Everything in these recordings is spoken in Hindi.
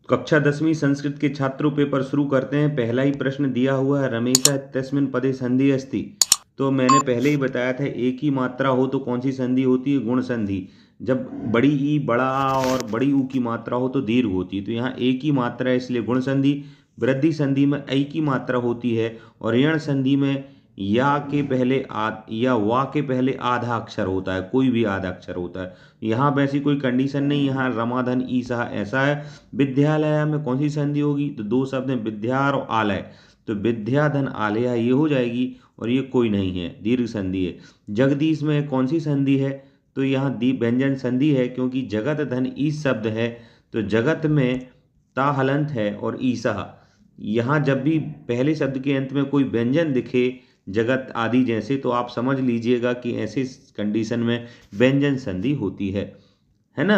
कक्षा 10वीं संस्कृत के छात्रों पेपर शुरू करते हैं। पहला ही प्रश्न दिया हुआ है, रमेशा इत्यस्मिन् पदे संधि अस्ति। तो मैंने पहले ही बताया था, एक ही मात्रा हो तो कौन सी संधि होती है? गुण संधि। जब बड़ी ई, बड़ा आ और बड़ी ऊ की मात्रा हो तो दीर्घ होती है। तो यहाँ एक ही मात्रा है इसलिए गुण संधि। वृद्धि संधि में ऐ की मात्रा होती है और ऋण संधि में या के पहले या वा के पहले आधा अक्षर होता है, कोई भी आधा अक्षर होता है। यहाँ वैसी कोई कंडीशन नहीं, यहाँ रमाधन ईसा ऐसा है। विद्यालय में कौन सी संधि होगी? तो दो शब्द हैं, विद्या और आलय, तो विद्याधन आलय ये हो जाएगी और ये कोई नहीं है, दीर्घ संधि है। जगदीश में कौन सी संधि है? तो यहाँ दी व्यंजन संधि है, क्योंकि जगत धन ईस शब्द है तो जगत में ता हलंत है और ईसा। यहाँ जब भी पहले शब्द के अंत में कोई व्यंजन दिखे जगत आदि जैसे, तो आप समझ लीजिएगा कि ऐसे कंडीशन में व्यंजन संधि होती है ना।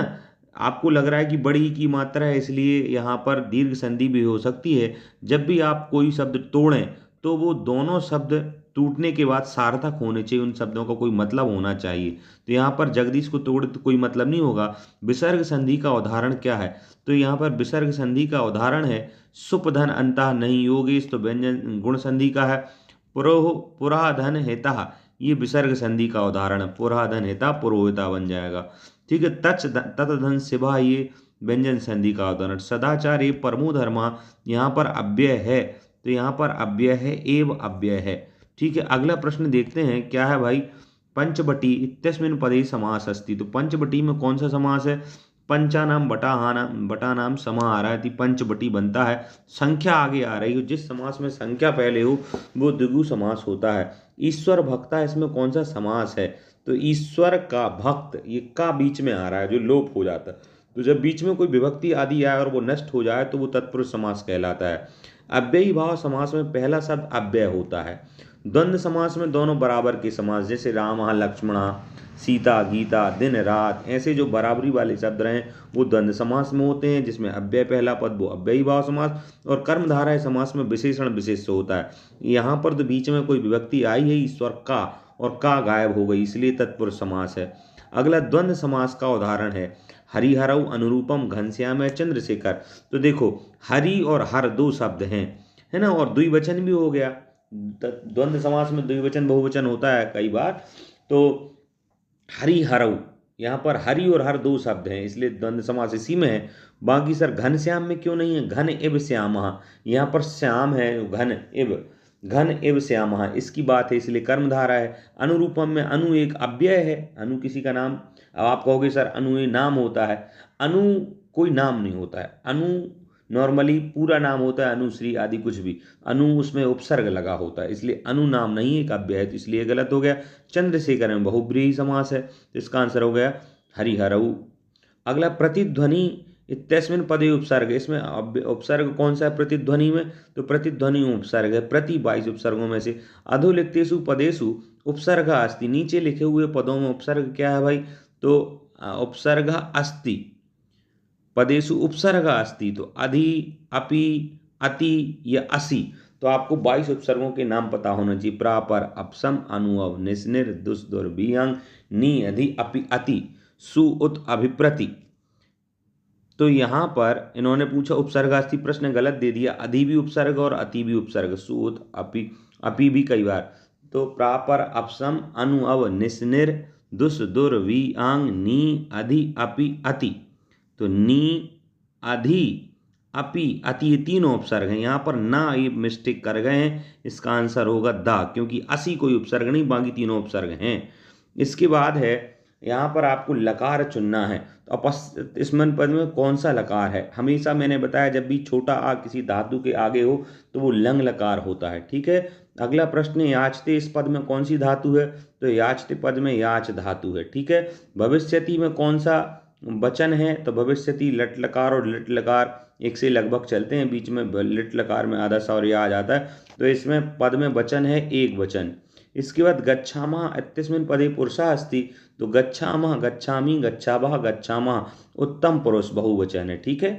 आपको लग रहा है कि बड़ी की मात्रा है इसलिए यहाँ पर दीर्घ संधि भी हो सकती है। जब भी आप कोई शब्द तोड़ें तो वो दोनों शब्द टूटने के बाद सार्थक होने चाहिए, उन शब्दों का कोई मतलब होना चाहिए। तो यहाँ पर जगदीश को तोड़े तो कोई मतलब नहीं होगा। विसर्ग संधि का उदाहरण क्या है? तो यहाँ पर विसर्ग संधि का उदाहरण है सुपधन अंतः नहीं योगेश, तो व्यंजन गुण संधि का है। पुराधन हेता, ये विसर्ग संधि का उदाहरण है। पुराधन हेता पुरोहिता बन जाएगा, ठीक है। ततधन शिवा, ये व्यंजन संधि का उदाहरण। सदाचार ये परमो धर्मा, यहाँ पर अव्यय है तो यहाँ पर अव्यय है एव अव्यय है, ठीक है। अगला प्रश्न देखते हैं क्या है भाई। पंचवटी इत्यस्मिन् पदे समास अस्ति। तो पंचवटी में कौन सा समास है? पंचानाम बटानाम समाहाराति, पंचवटी बनता है। संख्या आगे आ रही हो, जिस समास में संख्या पहले हो वो द्विगु समास होता है। ईश्वर भक्ता, इसमें कौन सा समास है? तो ईश्वर का भक्त, ये का बीच में आ रहा है जो लोप हो जाता है। तो जब बीच में कोई विभक्ति आदि आए और वो नष्ट हो जाए तो वो तत्पुरुष समास कहलाता है। अव्ययी भाव समास में पहला शब्द अव्यय होता है। द्वंद्व समास में दोनों बराबर के समास, जैसे रामा लक्ष्मणा, सीता गीता, दिन रात, ऐसे जो बराबरी वाले शब्द रहे वो द्वंद्व समास में होते हैं, जिसमें अव्यय पहला पद वो अव्ययी भाव समास। और कर्मधारय समास में विशेषण विशेष होता है। यहाँ पर तो बीच में कोई विभक्ति आई है ईश्वर का, और का गायब हो गई इसलिए तत्पुरुष समास है। अगला द्वंद्व समास का उदाहरण है हरिहरऊ अनुरूपम घनश्याम चंद्रशेखर। तो देखो हरि और हर दो शब्द हैं, है ना, और द्विवचन भी हो गया। द्वंद्व समास में द्विवचन बहुवचन होता है कई बार। तो हरिहरऊ, यहाँ पर हरि और हर दो शब्द हैं इसलिए द्वंद्व समास इसी में है। बाकी सर घनश्याम में क्यों नहीं है? घन इव श्यामः, यहाँ पर श्याम है, घन एव श्यामः इसकी बात है इसलिए कर्मधारा है। अनुरूपम में अनु एक अव्यय है, अनु किसी का नाम। अब आप कहोगे सर अनु ये नाम होता है, अनु कोई नाम नहीं होता है। अनु नॉर्मली पूरा नाम होता है, अनुश्री आदि कुछ भी, अनु उसमें उपसर्ग लगा होता है इसलिए अनु नाम नहीं एक अव्यय है, तो इसलिए गलत हो गया। चंद्रशेखर में बहुब्रीहि समास है तो इसका आंसर हो गया हरिहरऊ। अगला प्रतिध्वनि इत्यस्मिन् पदे उपसर्ग, इसमें उपसर्ग कौन सा है प्रतिध्वनि में? तो प्रतिध्वनि उपसर्ग है प्रति 22 उपसर्गों में से। अधोलिखितेषु पदेषु उपसर्ग अस्ति, नीचे लिखे हुए पदों में उपसर्ग क्या है भाई? तो उपसर्ग अस्ति, पदेषु उपसर्ग अस्ति, तो अधि अपि अति या असि। तो आपको 22 उपसर्गों के नाम पता होना चाहिए। प्रापर अपसम अनुअव निस्निर दुस दुर वियंग नी अधि अपि अति सु उत अभिप्रति। तो यहाँ पर इन्होंने पूछा उपसर्ग अस्ति, प्रश्न गलत दे दिया। अधि भी उपसर्ग और अति भी उपसर्ग, सुत अपि भी कई बार। तो प्रापर अपसम अनुअव निस्निर दुस दुर विआंग नी अधि अपि अति, तो नी अधि अपि अति ये तीनों उपसर्ग हैं। यहाँ पर ना ये मिस्टेक कर गए हैं, इसका आंसर होगा दा, क्योंकि असी कोई उपसर्ग नहीं, बाकी तीनों उपसर्ग हैं। इसके बाद है यहाँ पर आपको लकार चुनना है। तो अपस्मन पद में कौन सा लकार है? हमेशा मैंने बताया जब भी छोटा आ किसी धातु के आगे हो तो वो लंग लकार होता है, ठीक है। अगला प्रश्न याचते, इस पद में कौन सी धातु है? तो याचते पद में याच धातु है, ठीक है। भविष्यति में कौन सा वचन है? तो भविष्यति लट लकार और लिट लकार एक से लगभग चलते हैं, बीच में लिट लकार में आधा सा और या आ जाता है, तो इसमें पद में वचन है एक वचन। इसके बाद गच्छामः इत्यस्मिन् पदे पुरुषः अस्ति, तो गच्छामः, गच्छामि, गच्छावः, गच्छामः उत्तम पुरुष बहुवचन है, ठीक है।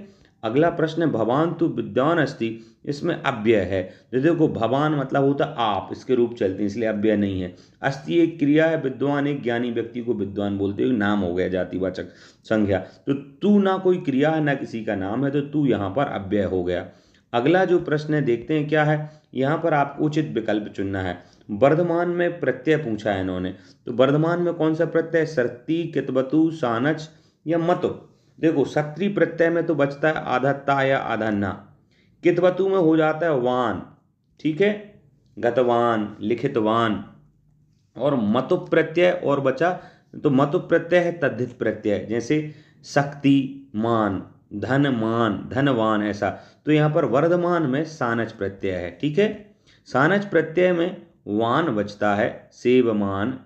अगला प्रश्न है भवान तु विद्वान अस्ति, इसमें अव्यय है। तो देखो भवान मतलब होता आप, इसके रूप चलते हैं इसलिए अव्यय नहीं है। अस्ति एक क्रिया है, विद्वान एक ज्ञानी व्यक्ति को विद्वान बोलते हैं, नाम हो गया जातिवाचक संज्ञा। तो तू ना कोई क्रिया है ना किसी का नाम है, तो तू यहाँ पर अव्यय हो गया। अगला जो प्रश्न है देखते हैं क्या है। यहाँ पर आपको उचित विकल्प चुनना है। वर्धमान में प्रत्यय पूछा है इन्होंने, तो वर्धमान में कौन सा प्रत्यय, सर्ती, कितवतु, सानच या मतु। देखो सत्री प्रत्यय में तो बचता है आधत्ता या आधन्ना, कितवतु में हो जाता है वान, ठीक है, गतवान, लिखितवान। और मतु प्रत्यय और बचा, तो मतु प्रत्यय है तद्धित प्रत्यय, जैसे शक्ति मान, धन मान, धनवान, ऐसा। तो यहाँ पर वर्धमान में सानच प्रत्यय है, ठीक है। सानच प्रत्यय में वान बचता है, सेवमान,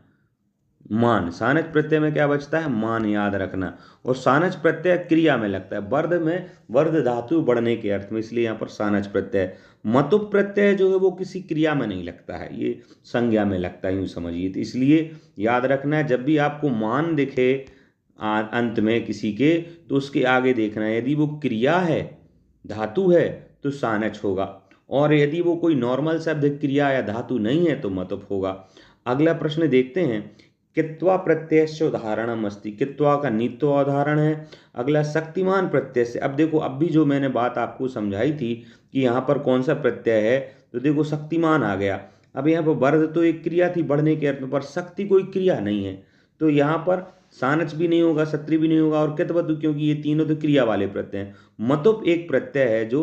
मान। सानच प्रत्यय में क्या बचता है, मान, याद रखना। और सानच प्रत्यय क्रिया में लगता है, वर्ध में वर्ध धातु बढ़ने के अर्थ में, इसलिए यहाँ पर सानच प्रत्यय। मतु प्रत्यय जो है वो किसी क्रिया में नहीं लगता है, ये संज्ञा में लगता है, यूँ समझिए। तो इसलिए याद रखना है, जब भी आपको मान दिखे अंत में किसी के, तो उसके आगे देखना है, यदि वो क्रिया है, धातु है, तो सानच होगा। और यदि वो कोई नॉर्मल शब्द क्रिया या धातु नहीं है तो मतुप होगा। अगला प्रश्न देखते हैं, कित्वा प्रत्ययस्य उदाहरणम अस्ति, कित्वा का नीत्वा उदाहरण है। अगला शक्तिमान प्रत्यय से, अब देखो अब भी जो मैंने बात आपको समझाई थी कि यहाँ पर कौन सा प्रत्यय है, तो देखो शक्तिमान आ गया। अब यहाँ पर वर्ध तो एक क्रिया थी बढ़ने के अर्थ में, पर शक्ति कोई क्रिया नहीं है, तो यहाँ पर सानच भी नहीं होगा, सत्री भी नहीं होगा, और कितवतु, क्योंकि ये तीनों तो क्रिया वाले प्रत्यय हैं। मतुप एक प्रत्यय है जो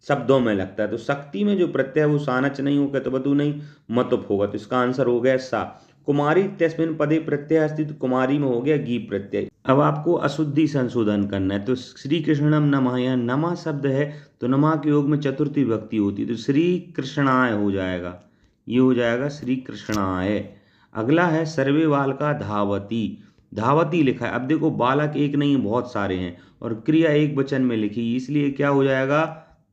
शब्दों में लगता है, तो शक्ति में जो प्रत्यय है वो सानच नहीं होगा, कितवतु नहीं, मतुप होगा। तो इसका आंसर हो गया सा। कुमारी तस्मिन् पदे प्रत्यय अस्ति, तो कुमारी में हो गया गी प्रत्यय। अब आपको अशुद्धि संशोधन करना है, तो श्री कृष्णम नमः, यहाँ नमः शब्द है, तो नमः के योग में चतुर्थी विभक्ति होती है, तो श्री कृष्णाय हो जाएगा, ये हो जाएगा श्री कृष्णाय। अगला है सर्वे बालका धावती, धावती लिखा है। अब देखो बालक एक नहीं बहुत सारे हैं, और क्रिया एक वचन में लिखी, इसलिए क्या हो जाएगा,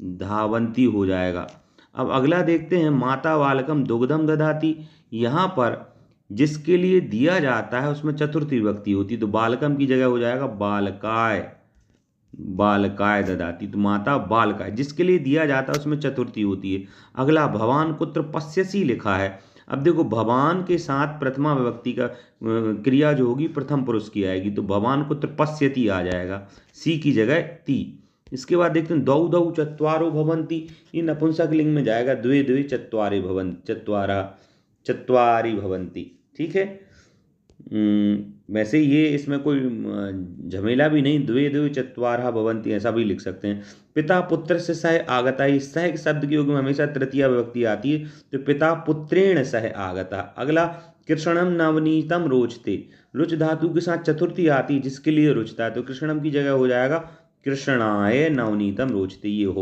धावंती हो जाएगा। अब अगला देखते हैं, माता बालकम दुग्धम ददाती। यहाँ पर जिसके लिए दिया जाता है उसमें चतुर्थी विभक्ति होती, तो बालकम की जगह हो जाएगा बालकाय, बालकाय ददाती। तो माता बालकाय, जिसके लिए दिया जाता है उसमें चतुर्थी होती है। अगला भवान कुत्र पश्यसि लिखा है। अब देखो भवान के साथ प्रथमा विभक्ति का क्रिया जो होगी प्रथम पुरुष की आएगी, तो भवान कुत्र पश्यति आ जाएगा, सी की जगह ती। इसके बाद देखते हैं दौ दौ चत्वारो भवन्ति, ये नपुंसक लिंग में जाएगा, द्वे द्वे चत्वारे भवन, चत्वारा चत्वारी भवन्ति, ठीक है। वैसे ये इसमें कोई झमेला भी नहीं, द्वे द्वे चत्वारः भवन्ति ऐसा भी लिख सकते हैं। पिता पुत्र से सह आगता, ही सह शब्द के योग में हमेशा तृतीया विभक्ति आती है, तो पिता पुत्रेण सह आगता। अगला कृष्णम नवनीतम रोचते, रुच धातु के साथ चतुर्थी आती है जिसके लिए रुचता है, तो कृष्णम की जगह हो जाएगा कृष्णाय नवनीतम रोचते, ये हो